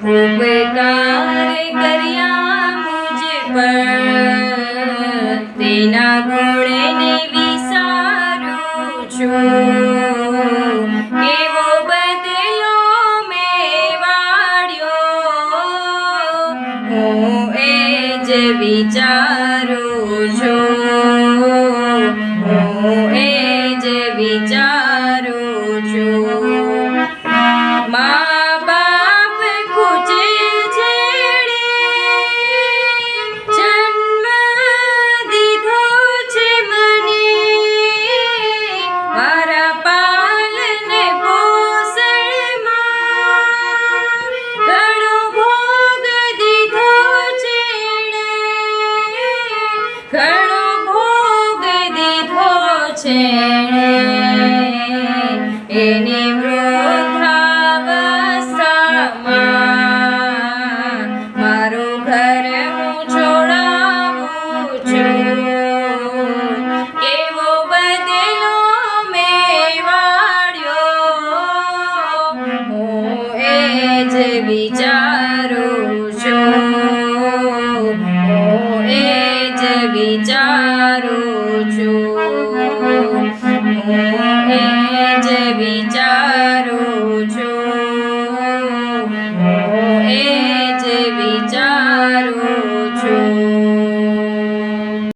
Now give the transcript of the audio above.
ઉપકાર કર્યા મુझ પર તેના ગુણને વિસારું છું કેવો બદલો મેં વાળ્યો હું એ જ વિચારું છું હું એ જ વિચારું છું મા બાપ ખૂચે છેડે જન્મ દીધો છે મને મારા પાલન પોષણમાં ઘણો ભોગ દીધો છેડે ઘણો ભોગ દીધો છેડે એની વૃદ્ધાવસ્થામાં મારું ઘર હું છોડાવું છું કેવો બદલો મેં વાળ્યો હું એ જ વિચારું છું હું એ જ વિચારું છું હું એ જ વિચારું